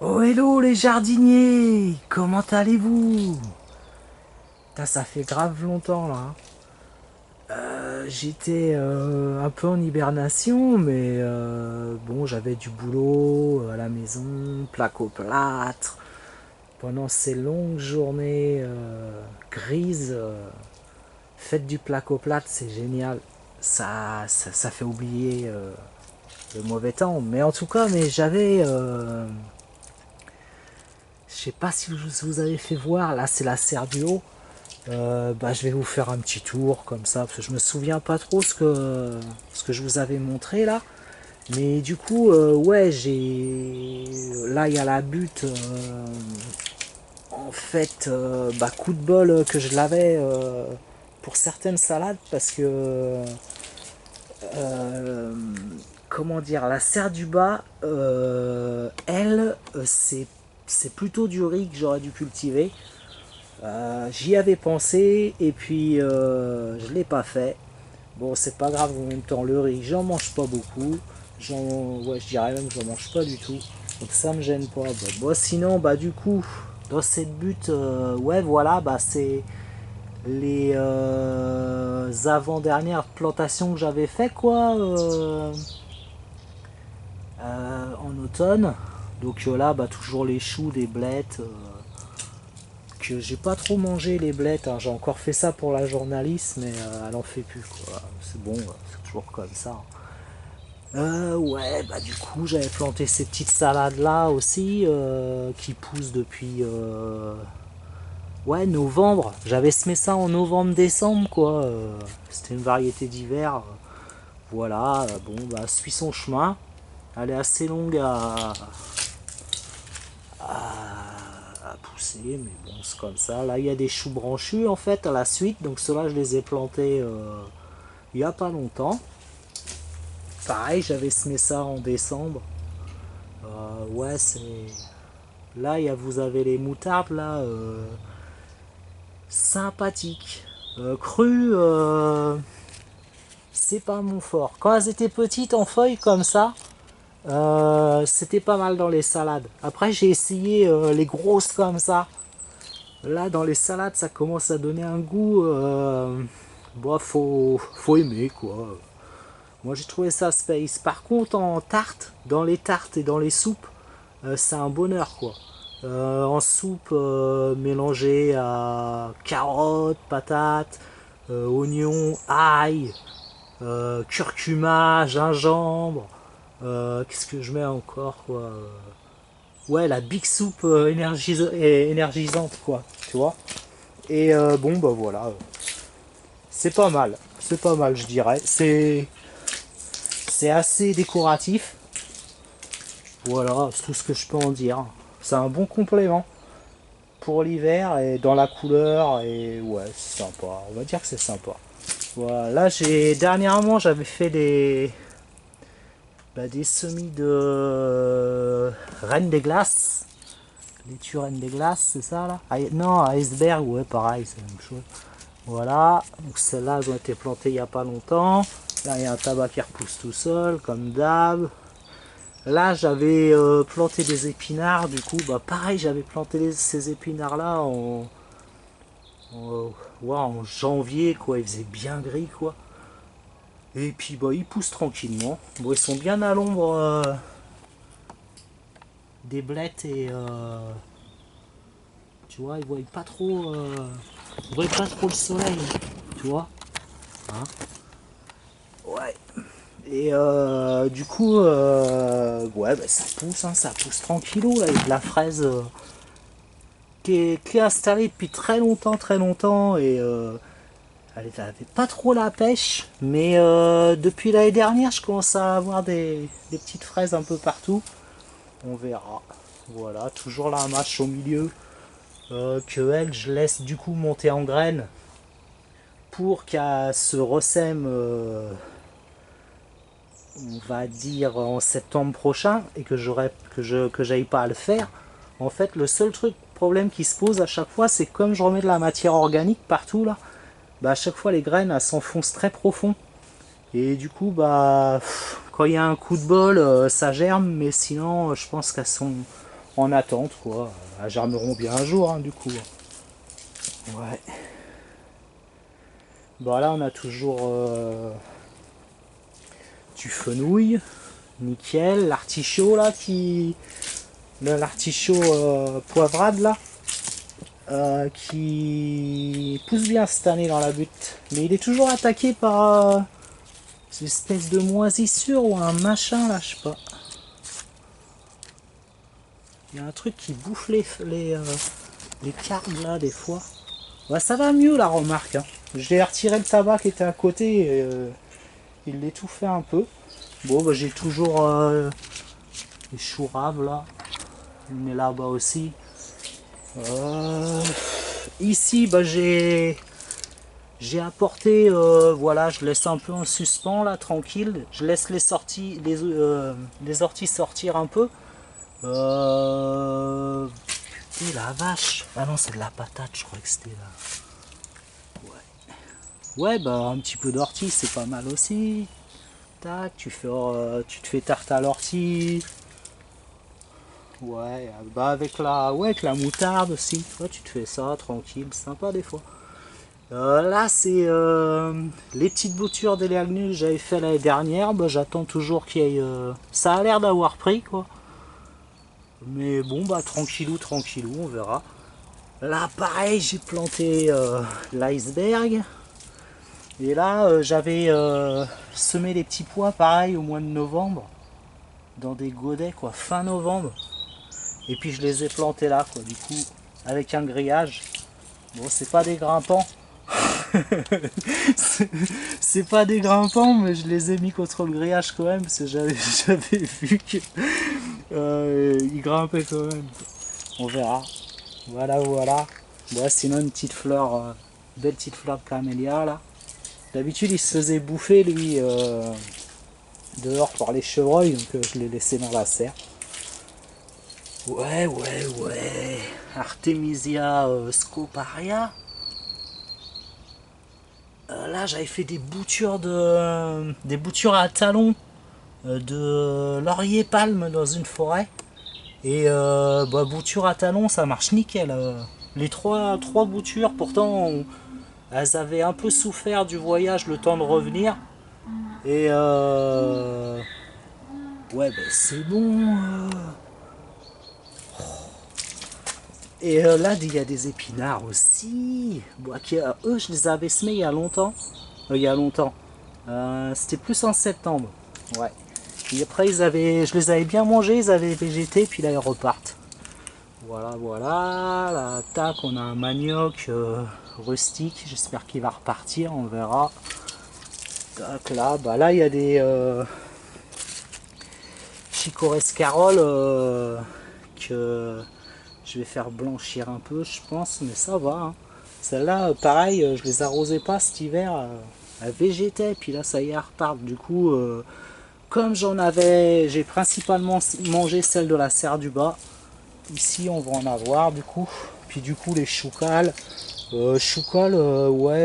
Oh hello les jardiniers, comment allez-vous? Putain, ça fait grave longtemps là, hein. J'étais un peu en hibernation, mais bon, j'avais du boulot à la maison, plaque au plâtre. Pendant ces longues journées grises, faites du plaque au plâtre, c'est génial. Ça fait oublier le mauvais temps. Mais en tout cas, mais j'avais je sais pas si vous avez fait voir, là c'est la serre du haut. Bah, je vais vous faire un petit tour comme ça, parce que je me souviens pas trop ce que je vous avais montré là. Mais du coup, ouais, j'ai. Là, il y a la butte. En fait, bah, coup de bol que je l'avais pour certaines salades, parce que. euh, Comment dire, la serre du bas, elle, c'est plutôt du riz que j'aurais dû cultiver. J'y avais pensé et puis je l'ai pas fait. Bon, c'est pas grave en même temps. Le riz, j'en mange pas beaucoup. Ouais, je dirais même que j'en mange pas du tout. Donc ça me gêne pas. Bon, sinon, bah du coup, dans cette butte, ouais, voilà, bah c'est les avant-dernières plantations que j'avais fait quoi en automne. Donc là, bah toujours les choux, des blettes. Que j'ai pas trop mangé les blettes, hein. J'ai encore fait ça pour la journaliste, mais elle en fait plus quoi. C'est bon, c'est toujours comme ça. Ouais, bah du coup j'avais planté ces petites salades là aussi qui poussent depuis ouais novembre. J'avais semé ça en novembre-décembre quoi. C'était une variété d'hiver. Voilà, bon bah suit son chemin. Elle est assez longue à pousser, mais bon, c'est comme ça. Là, il y a des choux branchus en fait à la suite, donc ceux-là, je les ai plantés il y a pas longtemps. Pareil, j'avais semé ça en décembre. Ouais, c'est. Là, vous avez les moutardes là, sympathiques. Crues, c'est pas mon fort. Quand elles étaient petites en feuilles comme ça, c'était pas mal dans les salades. Après, j'ai essayé les grosses comme ça. Là, dans les salades, ça commence à donner un goût. Bon, faut aimer quoi. Moi, j'ai trouvé ça space. Par contre, en tarte, dans les tartes et dans les soupes, c'est un bonheur quoi. En soupe mélangée à carottes, patates, oignons, ail, curcuma, gingembre. Qu'est-ce que je mets encore quoi. Ouais, la big soupe énergisante quoi. Tu vois. Et bon, bah voilà, c'est pas mal, je dirais. C'est assez décoratif. Voilà, c'est tout ce que je peux en dire. C'est un bon complément pour l'hiver et dans la couleur et ouais, c'est sympa. On va dire que c'est sympa. Voilà, là dernièrement j'avais fait des semis de reine des glaces. Laitue reine des glaces, c'est ça là? Non, iceberg, ouais, pareil, c'est la même chose. Voilà, donc celles-là elles ont été plantées il n'y a pas longtemps. Là il y a un tabac qui repousse tout seul, comme d'hab. Là j'avais planté des épinards, du coup bah pareil j'avais planté ces épinards là ouais, en janvier quoi, il faisait bien gris quoi. Et puis bah ils poussent tranquillement. Bon ils sont bien à l'ombre des blettes et tu vois ils voient pas trop ils voient pas trop le soleil, tu vois. Hein. Ouais. Et du coup, ouais, bah, ça pousse tranquillou là, avec de la fraise qui est installée depuis très longtemps, et elle avait pas trop la pêche, mais depuis l'année dernière, je commence à avoir des petites fraises un peu partout. On verra. Voilà, toujours la mâche au milieu, que elle, je laisse du coup monter en graines pour qu'elle se ressème on va dire en septembre prochain et que j'aille pas à le faire. En fait, le seul problème qui se pose à chaque fois, c'est que comme je remets de la matière organique partout là, bah à chaque fois les graines elles s'enfoncent très profond. Et du coup, bah quand il y a un coup de bol, ça germe, mais sinon, je pense qu'elles sont en attente quoi. Elles germeront bien un jour hein, du coup. Ouais. Bon là on a toujours du fenouil, nickel, l'artichaut là qui. L'artichaut poivrade là. Qui pousse bien cette année dans la butte. Mais il est toujours attaqué par une espèce de moisissure ou un machin là, je sais pas. Il y a un truc qui bouffe les cardes là des fois. Ouais, ça va mieux la remarque. Hein. J'ai retiré le tabac qui était à côté et il l'étouffait un peu. Bon, bah, j'ai toujours les choux raves là. Il est là-bas aussi. Ici, bah, j'ai apporté, voilà, je laisse un peu en suspens là, tranquille. Je laisse les orties sortir un peu. Et la vache. Ah non, c'est de la patate, je crois que c'était là. Ouais, bah un petit peu d'ortie, c'est pas mal aussi. Tac, tu te fais tarte à l'ortie. Ouais, bah avec la moutarde aussi. Ouais, tu te fais ça tranquille, sympa des fois. Là, c'est les petites boutures d'éléagneux que j'avais fait l'année dernière. Bah, j'attends toujours qu'il y ait. Ça a l'air d'avoir pris quoi. Mais bon, bah tranquillou, tranquillou, on verra. Là, pareil, j'ai planté l'iceberg. Et là, j'avais semé les petits pois, pareil, au mois de novembre. Dans des godets, quoi, fin novembre. Et puis je les ai plantés là, quoi, du coup, avec un grillage. Bon, c'est pas des grimpants. C'est pas des grimpants, mais je les ai mis contre le grillage quand même, parce que j'avais vu qu'ils grimpaient quand même. On verra. Voilà, voilà. Bon, sinon, une petite fleur, belle petite fleur de camélia là. D'habitude, il se faisait bouffer lui dehors par les chevreuils, donc je l'ai laissé dans la serre. Ouais, ouais, ouais. Artemisia scoparia. Là, j'avais fait des boutures à talons de laurier palme dans une forêt. Et bah, bouture à talons, ça marche nickel. Les trois boutures, pourtant, elles avaient un peu souffert du voyage, le temps de revenir. Et ouais, bah, c'est bon. Et là, il y a des épinards aussi. Bon, eux, je les avais semés il y a longtemps. Il y a longtemps. C'était plus en septembre. Ouais. Et après, je les avais bien mangés, ils avaient végété, puis là, ils repartent. Voilà, voilà. Là, tac, on a un manioc rustique. J'espère qu'il va repartir, on verra. Tac, là, bah là, il y a des chicorée-scarole que je vais faire blanchir un peu, je pense, mais ça va. Hein. Celle-là, pareil, je les arrosais pas cet hiver, elles végétaient, puis là, ça y est, elles repartent. Du coup, comme j'ai principalement mangé celle de la serre du bas. Ici, on va en avoir, du coup. Puis du coup, les choucales. Ouais,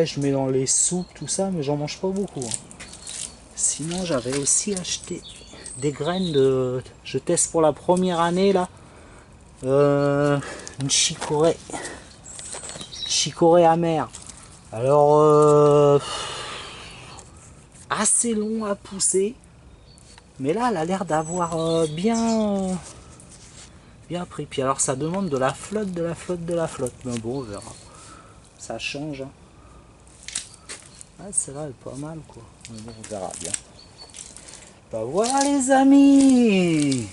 je mets dans les soupes, tout ça, mais j'en mange pas beaucoup. Hein. Sinon, j'avais aussi acheté des graines de... Je teste pour la première année, là. Une chicorée amère. Alors assez long à pousser, mais là elle a l'air d'avoir bien pris. Puis alors ça demande de la flotte, mais bon, on verra, ça change. Hein. Ah, celle-là elle est pas mal quoi, mais bon, on verra bien. Bah voilà les amis,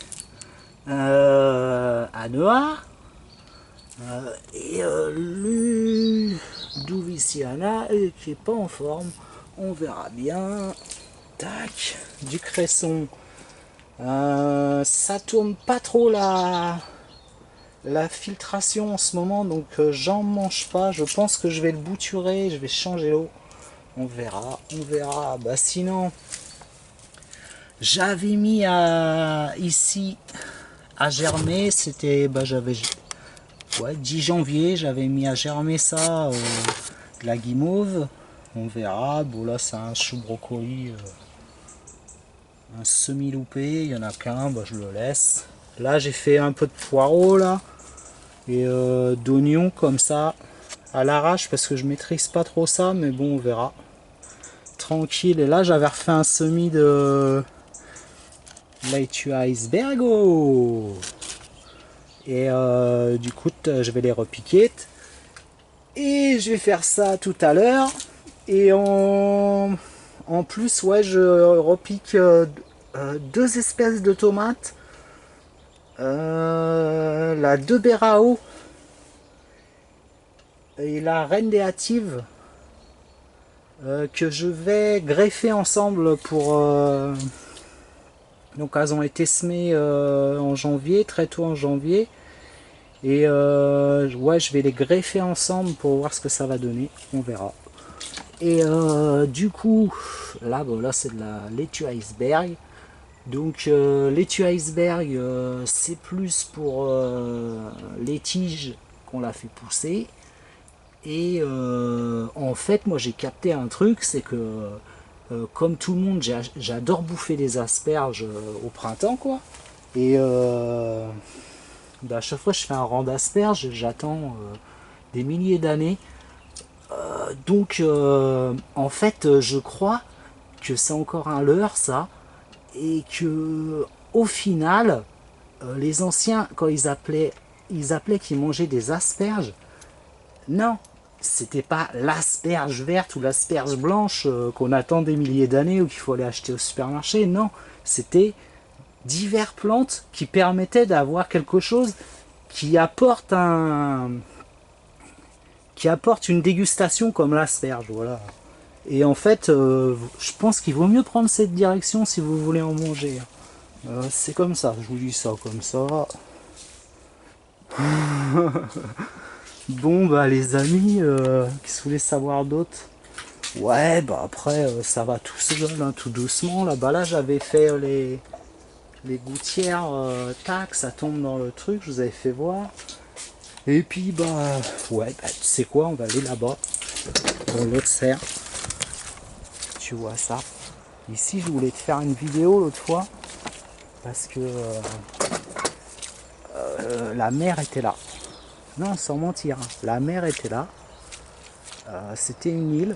Anoa. Et Ludoviciana qui est pas en forme, on verra bien. Tac, du cresson. Ça tourne pas trop la filtration en ce moment, donc j'en mange pas. Je pense que je vais le bouturer, je vais changer l'eau. On verra, on verra. Bah sinon, j'avais mis ici à germer, c'était, bah j'avais 10 janvier, j'avais mis à germer ça, de la guimauve. On verra. Bon, là, c'est un chou brocoli, un semi-loupé. Il y en a qu'un, bah, je le laisse. Là j'ai fait un peu de poireaux là et d'oignons comme ça à l'arrache parce que je maîtrise pas trop ça, mais bon on verra. Tranquille. Et là j'avais refait un semis de laitue iceberg. Et du coup je vais les repiquer et je vais faire ça tout à l'heure. Et en plus ouais je repique deux espèces de tomates, la de Berao et la reine des hâtives, que je vais greffer ensemble pour donc elles ont été semées en janvier, très tôt en janvier, et ouais je vais les greffer ensemble pour voir ce que ça va donner, on verra. Et du coup là bon, là c'est de la laitue iceberg. Donc laitue iceberg c'est plus pour les tiges qu'on l'a fait pousser. Et en fait moi j'ai capté un truc, c'est que comme tout le monde j'adore bouffer des asperges au printemps quoi. Et bah, à chaque fois que je fais un rang d'asperges j'attends des milliers d'années. Donc en fait je crois que c'est encore un leurre ça, et que au final les anciens quand ils appelaient qu'ils mangeaient des asperges, non, c'était pas l'asperge verte ou l'asperge blanche qu'on attend des milliers d'années ou qu'il faut aller acheter au supermarché, non, c'était diverses plantes qui permettaient d'avoir quelque chose qui apporte une dégustation comme l'asperge, voilà. Et en fait, je pense qu'il vaut mieux prendre cette direction si vous voulez en manger. C'est comme ça, je vous dis ça comme ça. Bon bah les amis, qu'est-ce que vous voulez savoir d'autre? Ouais bah après ça va tout seul, hein, tout doucement. Là bah là j'avais fait les gouttières, tac, ça tombe dans le truc, je vous avais fait voir. Et puis bah ouais bah tu sais quoi, on va aller là-bas, dans l'autre serre. Tu vois ça. Ici je voulais te faire une vidéo l'autre fois parce que la mer était là. Non, sans mentir, hein. La mer était là. C'était une île.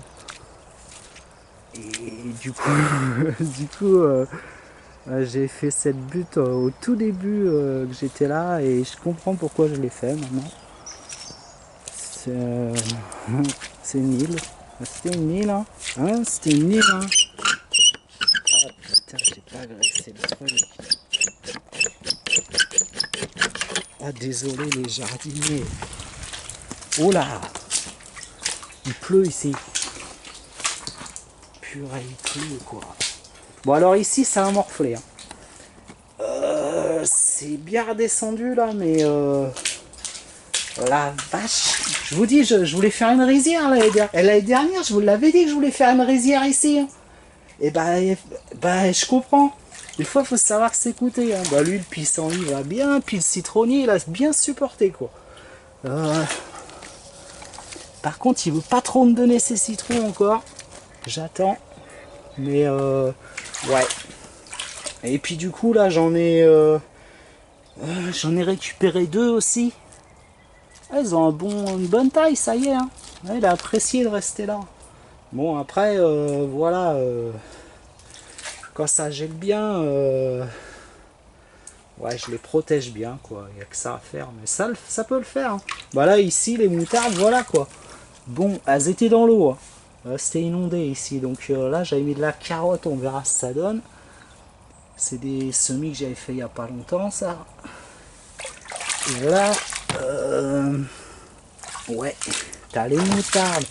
Et du coup, j'ai fait cette butte au tout début que j'étais là et je comprends pourquoi je l'ai fait maintenant. C'est c'est une île. C'était une île, hein. C'était une île, hein. Ah putain, j'ai pas agressé le truc. Ah désolé les jardiniers. Oh là, il pleut ici. Purée, il pleut quoi. Bon alors ici ça a morflé. Hein. C'est bien redescendu là, mais la vache. Je vous dis, je voulais faire une rizière l'année dernière. Je vous l'avais dit que je voulais faire une rizière ici. Hein. Et bah je comprends. Des fois, il faut savoir s'écouter. Hein. Bah lui, le pissenlit va bien, puis le citronnier, il a bien supporté quoi. Par contre, il veut pas trop me donner ses citrons encore. J'attends. Mais ouais. Et puis du coup là j'en ai récupéré deux aussi. Elles ont une bonne taille, ça y est. Hein. Il a apprécié de rester là. Bon après voilà, quand ça gèle bien, ouais je les protège bien quoi. Il n'y a que ça à faire. Mais ça peut le faire. Hein. Bah là ici les moutardes voilà quoi. Bon elles étaient dans l'eau. Hein. C'était inondé ici. Donc là j'avais mis de la carotte, on verra ce que ça donne. C'est des semis que j'avais fait il n'y a pas longtemps ça. Et là, ouais, t'as les moutardes,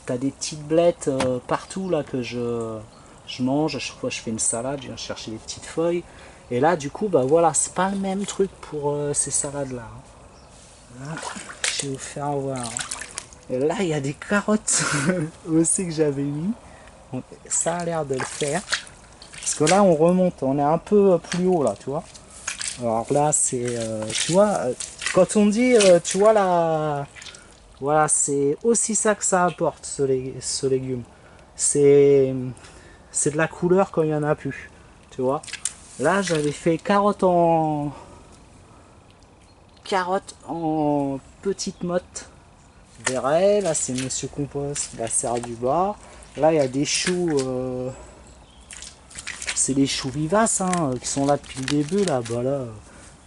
t'as des petites blettes partout là que je mange. À chaque fois je fais une salade, je viens chercher des petites feuilles. Et là du coup, bah voilà, c'est pas le même truc pour ces salades là. Là, je vais vous faire voir. Et là, il y a des carottes aussi que j'avais mis. Donc, ça a l'air de le faire. Parce que là, on remonte, on est un peu plus haut là, tu vois. Alors là, c'est, tu vois, quand on dit, tu vois là, voilà, c'est aussi ça que ça apporte ce légume. C'est de la couleur quand il n'y en a plus, tu vois. Là, j'avais fait carottes carottes en petites mottes. Verret, là c'est Monsieur Compost, la serre du bas. Là il y a des choux, c'est les choux vivaces hein, qui sont là depuis le début. Là, bah là,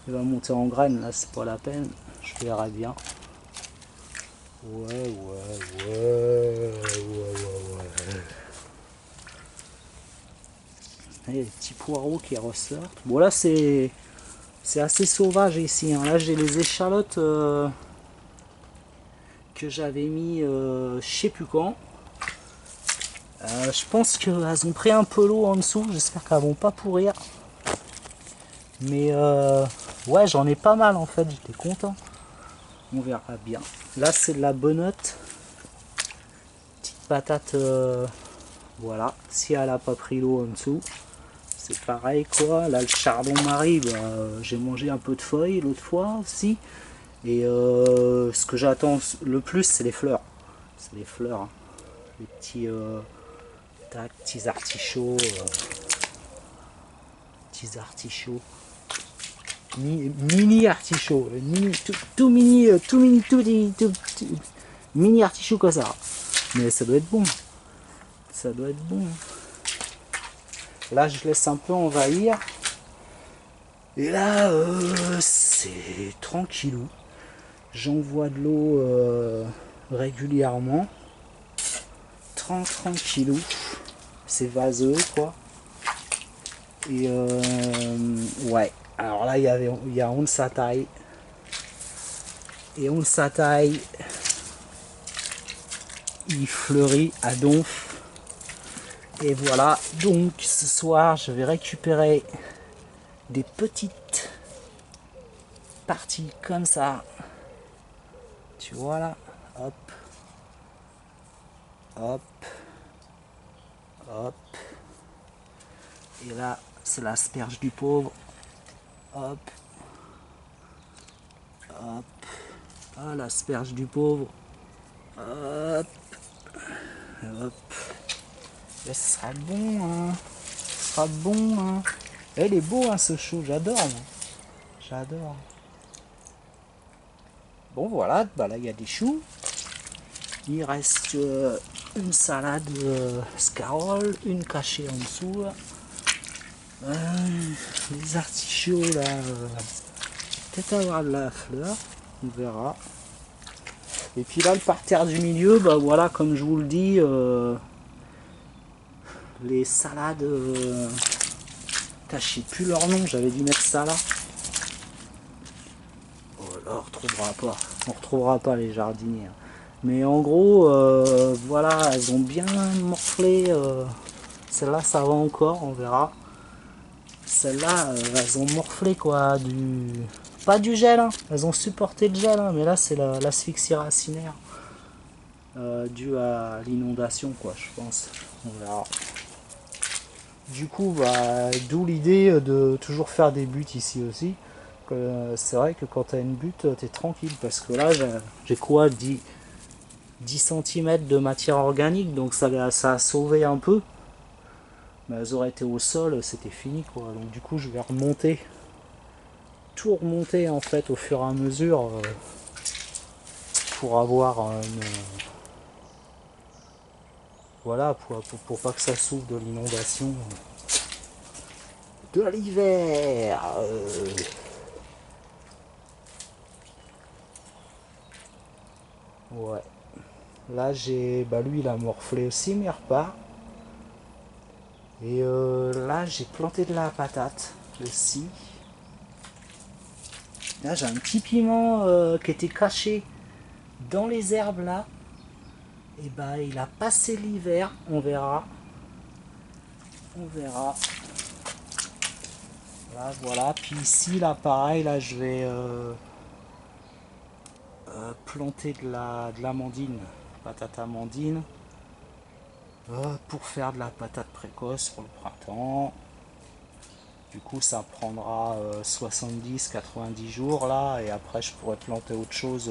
il va monter en graines, là c'est pas la peine, je verrai bien. Ouais. Et les petits poireaux qui ressortent. Bon là c'est assez sauvage ici. Hein. Là j'ai les échalotes que j'avais mis je sais plus quand. Je pense qu'elles ont pris un peu l'eau en dessous. J'espère qu'elles vont pas pourrir. Mais ouais j'en ai pas mal en fait. J'étais content. On verra bien. Là c'est de la bonotte. Petite patate. Voilà. Si elle a pas pris l'eau en dessous. C'est pareil quoi, là le chardon-marie, bah, j'ai mangé un peu de feuilles l'autre fois aussi. Et ce que j'attends le plus c'est les fleurs. C'est les fleurs, hein. Les petits, petits artichauts. Petits artichauts. Mini artichauts. Tout mini, mini artichaut comme ça. Mais ça doit être bon. Ça doit être bon. Là, je laisse un peu envahir. Et là, c'est tranquillou. J'envoie de l'eau régulièrement. Tranquillou. C'est vaseux, quoi. Et ouais. Alors là, il y a Onsatai. Et Onsatai, il fleurit à donf. Et voilà, donc ce soir je vais récupérer des petites parties comme ça. Tu vois là, hop, hop, hop. Et là, c'est l'asperge du pauvre. Hop, hop. Ah, l'asperge du pauvre. Hop, hop. Et ce sera bon, hein. Ce sera bon, hein. Et il est beau, hein, ce chou. J'adore, moi. J'adore. Bon, voilà. Bah, là, il y a des choux. Il reste une salade scarole, une cachée en dessous. Les artichauts, là. Peut-être avoir de la fleur. On verra. Et puis là, le parterre du milieu, bah voilà, comme je vous le dis, les salades, je sais plus leur nom, j'avais dû mettre ça là. Oh là, on retrouvera pas les jardiniers. Mais en gros, voilà, elles ont bien morflé. Celle-là, ça va encore, on verra. Celle-là, elles ont morflé quoi, pas du gel, hein. Elles ont supporté le gel, hein, mais là c'est l'asphyxie racinaire due à l'inondation, quoi, je pense. On verra. Du coup, bah, d'où l'idée de toujours faire des buttes ici aussi. C'est vrai que quand tu as une butte, tu es tranquille, parce que là, j'ai quoi, 10 cm de matière organique, donc ça a sauvé un peu. Mais elles auraient été au sol, c'était fini, quoi. Donc du coup, je vais remonter, tout remonter en fait au fur et à mesure pour avoir une... Voilà, pour pas que ça souffre de l'inondation de l'hiver. Ouais. Là, bah lui, il a morflé aussi, mais il repart. Et là, j'ai planté de la patate aussi. Là, j'ai un petit piment qui était caché dans les herbes là. Et bah, il a passé l'hiver. On verra. On verra. Là, voilà. Puis ici, là, pareil, là, je vais planter de l'amandine. Patate amandine. Pour faire de la patate précoce pour le printemps. Du coup, ça prendra 70-90 jours là, et après je pourrais planter autre chose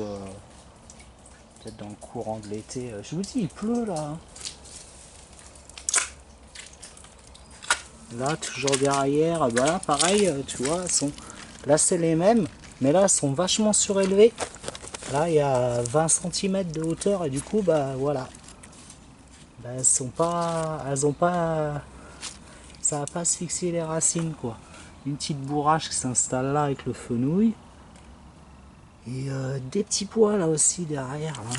peut-être dans le courant de l'été. Je vous dis, il pleut là. Là, toujours derrière, bah là, pareil, tu vois, là c'est les mêmes. Mais là, elles sont vachement surélevées. Là, il y a 20 cm de hauteur et du coup, bah voilà. Bah, elles ont pas, ça va pas asphyxier les racines quoi. Une petite bourrage qui s'installe là avec le fenouil. Et des petits pois là aussi derrière là.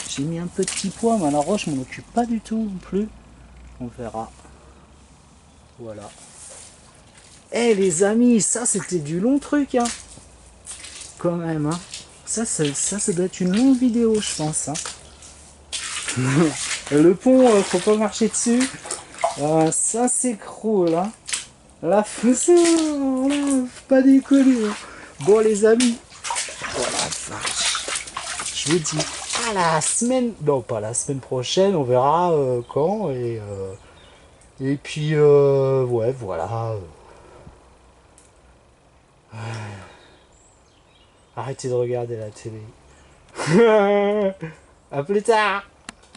J'ai mis un peu de petits pois, mais alors je m'en occupe pas du tout non plus. On verra. Voilà. Eh les amis, ça c'était du long truc hein. Quand même hein. Ça doit être une longue vidéo je pense hein. Le pont, faut pas marcher dessus. Ça s'écroule hein. La faut pas décoller. Bon les amis, voilà, je vous dis à la semaine, non pas la semaine prochaine, on verra quand et puis ouais voilà. Arrêtez de regarder la télé. À plus tard.